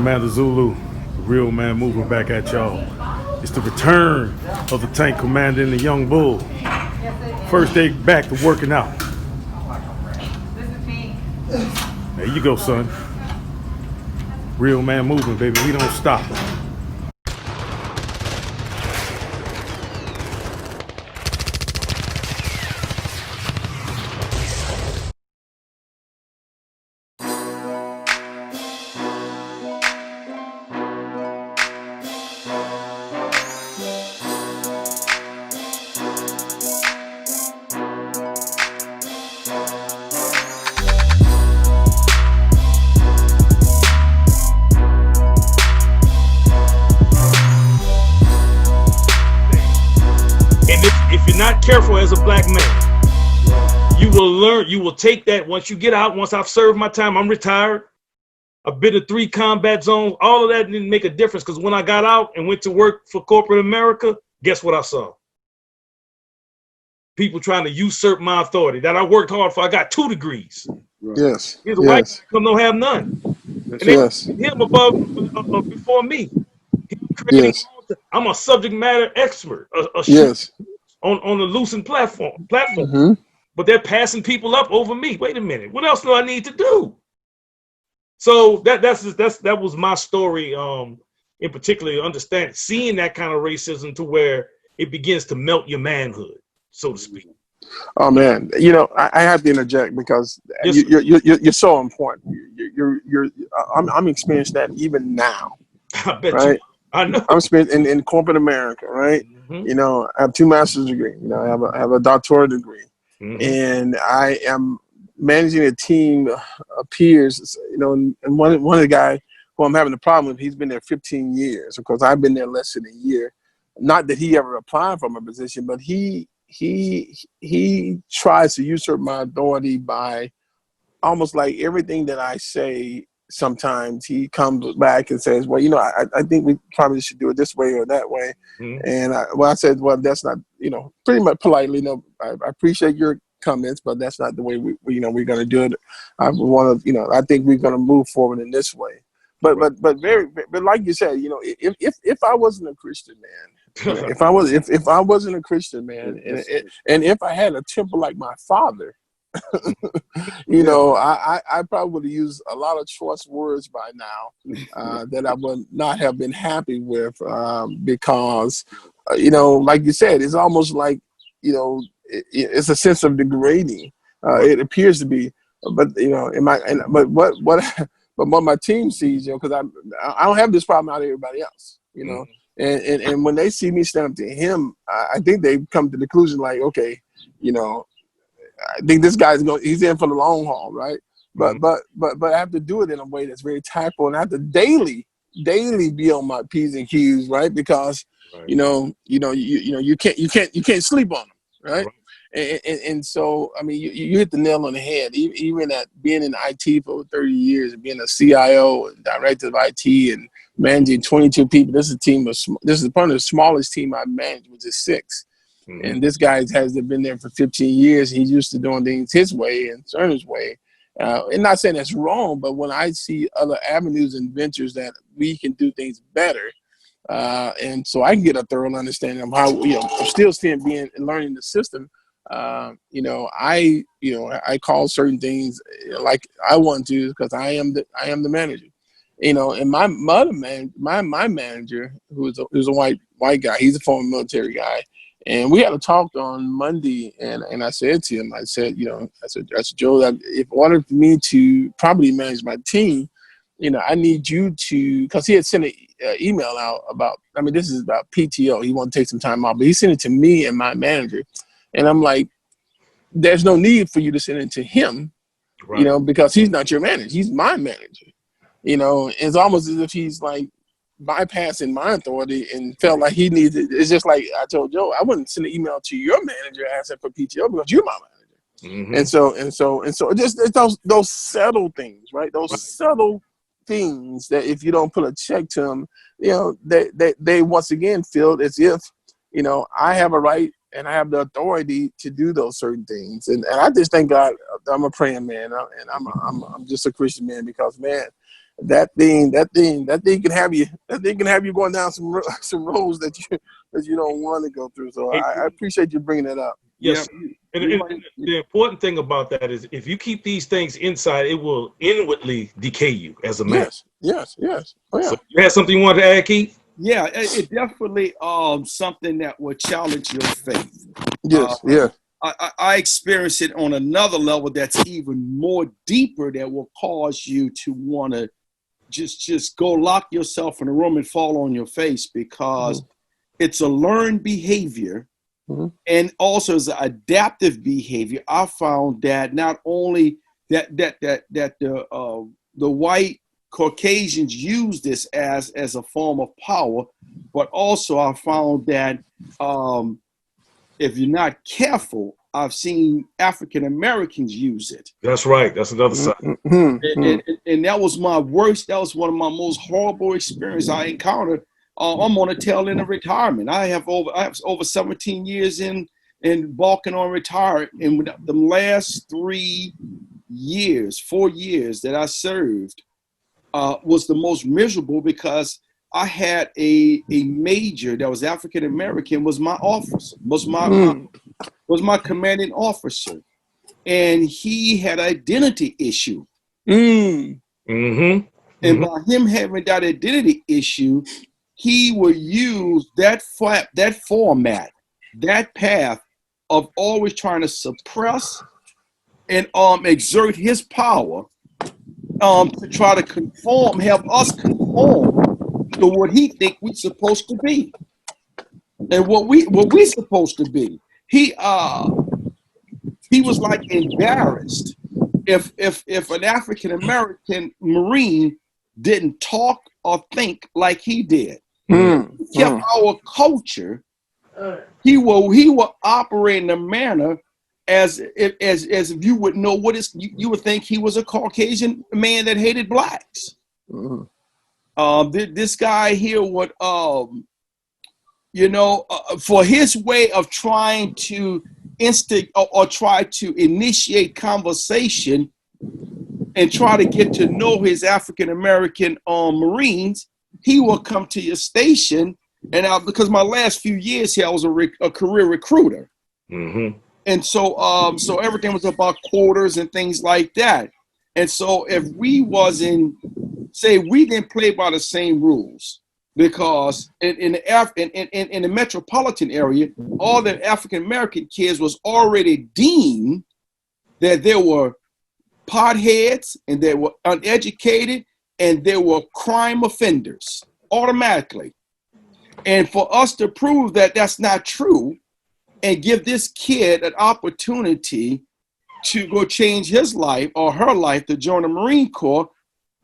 Commander Zulu, the real man moving back at y'all. It's the return of the tank commander and the young bull. First day back to working out. There you go, son. Real man moving, baby. We don't stop. If you're not careful as a black man, you will learn, you will take that once you get out. Once I've served my time, I'm retired. I've been to 3 combat zones. All of that didn't make a difference because when I got out and went to work for corporate America, guess what I saw? People trying to usurp my authority that I worked hard for. I got 2 degrees. Yes. Here's a white guy come don't have none. And they put him above before me. Creating, I'm a subject matter expert. On the loosened platform. But they're passing people up over me. Wait a minute, what else do I need to do? So that was my story. In particular, understand seeing that kind of racism to where it begins to melt your manhood, so to speak. Oh man, you know I have to interject because you're so important. I'm experiencing that even now. I bet right? you. I know. I'm experiencing in corporate America, right? You know, I have 2 master's degrees. You know, I have a doctoral degree, and I am managing a team of peers. You know, and one of the guys who I'm having a problem with, he's been there 15 years. Of course, I've been there less than a year. Not that he ever applied for my position, but he tries to usurp my authority by almost like everything that I say. Sometimes he comes back and says, well, you know, I think we probably should do it this way or that way. And I said, well, that's not, you know, pretty much politely, no, I appreciate your comments, but that's not the way we're going to do it. I want to, you know, I think we're going to move forward in this way. But like you said, you know, if I wasn't a Christian man, you know, if I wasn't a Christian man, and if I had a temper like my father, you know, I probably would have used a lot of choice words by now that I would not have been happy with because, you know, like you said, it's almost like, you know, it's a sense of degrading. It appears to be, but you know, but what my team sees, you know, because I don't have this problem out of everybody else, you know, and when they see me stand up to him, I think they come to the conclusion like, okay, you know, I think this guy's he's in for the long haul, right? But I have to do it in a way that's very tactful, and I have to daily be on my P's and Q's, right? Because you can't sleep on them, right? And so I mean you hit the nail on the head. Even at being in IT for 30 years and being a CIO and director of IT and managing 22 people, this is probably the smallest team I've managed, which is 6. And this guy has been there for 15 years. He's used to doing things his way and Cerner's way. And not saying that's wrong, but when I see other avenues and ventures that we can do things better, and so I can get a thorough understanding of how, you know, I'm still being and learning the system. You know, I call certain things like I want to because I am the manager. You know, and my manager, who's a white guy, he's a former military guy. And we had a talk on Monday, and I said to him, I said, Joe, if in order for me to properly manage my team, you know, I need you to, because he had sent an email out about, I mean, this is about PTO. He wanted to take some time off, but he sent it to me and my manager. And I'm like, there's no need for you to send it to him, you know, because he's not your manager. He's my manager. You know, it's almost as if he's like, bypassing my authority and felt like he needed. It's just like I told Joe, I wouldn't send an email to your manager asking for PTO because you're my manager. And so it's those subtle things, right? Those subtle things that if you don't put a check to them, you know, they once again feel as if, you know, I have a right and I have the authority to do those certain things. And I just thank God I'm a praying man, and I'm just a Christian man because, man, that thing can have you going down some roads that you don't want to go through. So I appreciate you bringing that up. Yes. And the important thing about that is if you keep these things inside, it will inwardly decay you as a man. Yes. Oh, yeah. So you had something you wanted to add, Keith? Yeah, it definitely something that will challenge your faith. Yes, I experienced it on another level that's even more deeper, that will cause you to want to just go lock yourself in a room and fall on your face, because it's a learned behavior. And also as an adaptive behavior. I found that not only that the white Caucasians use this as a form of power, but also I found that if you're not careful, I've seen African Americans use it. That's right. That's another side. And that was my worst. That was one of my most horrible experiences I encountered. I'm on the tail end of retirement. I have over 17 years in balking on retire. And the last 4 years that I served was the most miserable, because I had a major that was African American, was my officer, was my commanding officer, and he had an identity issue. And by him having that identity issue, he will use that format, that path of always trying to suppress and exert his power to try to help us conform to what he think we're supposed to be, and what we supposed to be. He was like embarrassed if an African American Marine didn't talk or think like he did. He kept our culture. He will operate in a manner as if you would know what is. You would think he was a Caucasian man that hated blacks. This guy here would, for his way of trying to instigate or try to initiate conversation and try to get to know his African American Marines, he will come to your station. And because my last few years here, I was a career recruiter. And so everything was about quotas and things like that. And so if we didn't play by the same rules, because in the metropolitan area, all the African American kids was already deemed that they were potheads and they were uneducated and they were crime offenders automatically. And for us to prove that that's not true and give this kid an opportunity to go change his life or her life to join the Marine Corps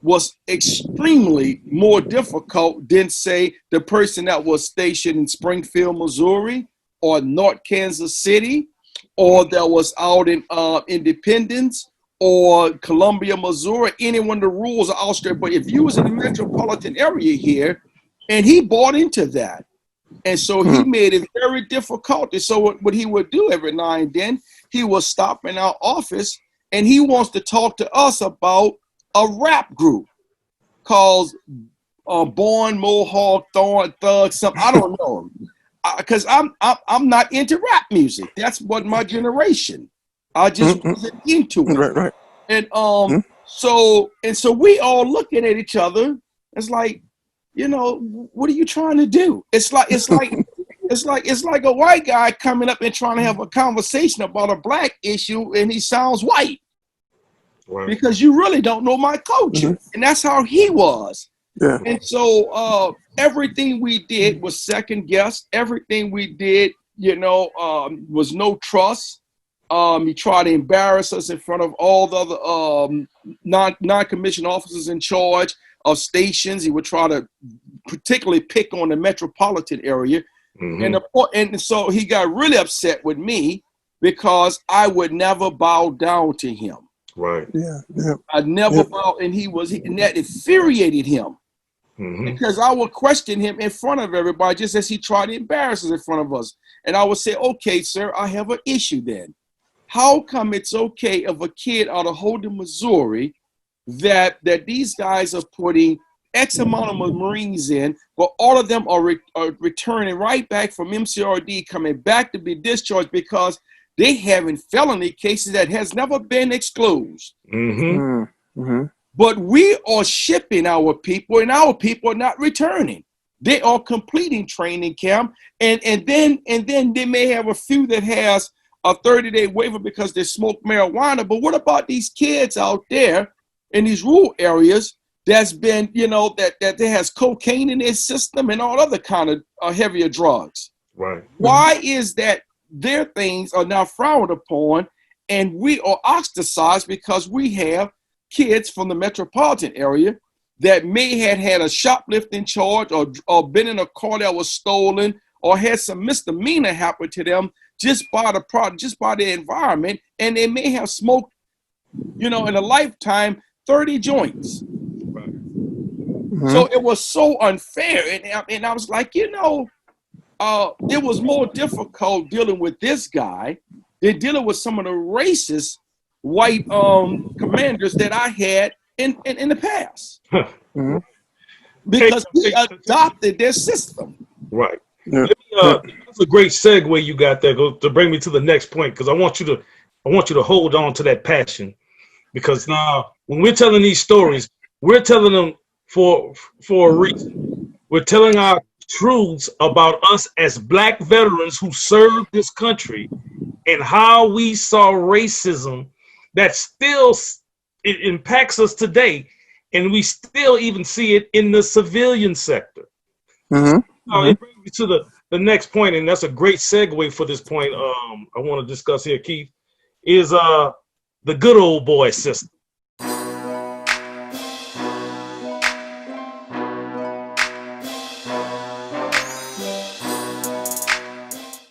was extremely more difficult than, say, the person that was stationed in Springfield, Missouri, or North Kansas City, or that was out in Independence, or Columbia, Missouri. Any one of the rules are out there. But if you was in the metropolitan area here, and he bought into that, and so he made it very difficult. And so what he would do every now and then, he would stop in our office, and he wants to talk to us about a rap group called Born Mohawk Thug something. I don't know, because I'm not into rap music. That's what my generation. I just wasn't into it. Right. And so we all looking at each other. It's like, what are you trying to do? It's like a white guy coming up and trying to have a conversation about a black issue, and he sounds white. Right. Because you really don't know my culture. And that's how he was. Yeah. And so everything we did was second guessed. Everything we did, was no trust. He tried to embarrass us in front of all the other non-commissioned officers in charge of stations. He would try to particularly pick on the metropolitan area. And so he got really upset with me because I would never bow down to him. Right. Yeah. I never bowed, and and that infuriated him. Because I would question him in front of everybody, just as he tried to embarrass us in front of us. And I would say, okay, sir, I have an issue then. How come it's okay if a kid out of Holden, Missouri, that these guys are putting X amount of Marines in, but all of them are returning right back from MCRD, coming back to be discharged because they having felony cases that has never been excluded. But we are shipping our people, and our people are not returning. They are completing training camp, and then they may have a few that has a 30-day waiver because they smoke marijuana. But what about these kids out there in these rural areas that's been, that has cocaine in their system and all other kind of heavier drugs? Right. Why is that their things are now frowned upon and we are ostracized because we have kids from the metropolitan area that may have had a shoplifting charge or been in a car that was stolen or had some misdemeanor happen to them just by the product, just by the environment, and they may have smoked, in a lifetime, 30 joints. Right. So it was so unfair, and I was like, it was more difficult dealing with this guy than dealing with some of the racist white commanders that I had in the past. Because he adopted their system. Right. That's a great segue you got there to bring me to the next point, because I want you to hold on to that passion, because now when we're telling these stories, we're telling them for a reason. We're telling our truths about us as Black veterans who served this country and how we saw racism that still it impacts us today, and we still even see it in the civilian sector. It brings me to the next point, and that's a great segue for this point I want to discuss here, Keith, is the good old boy system.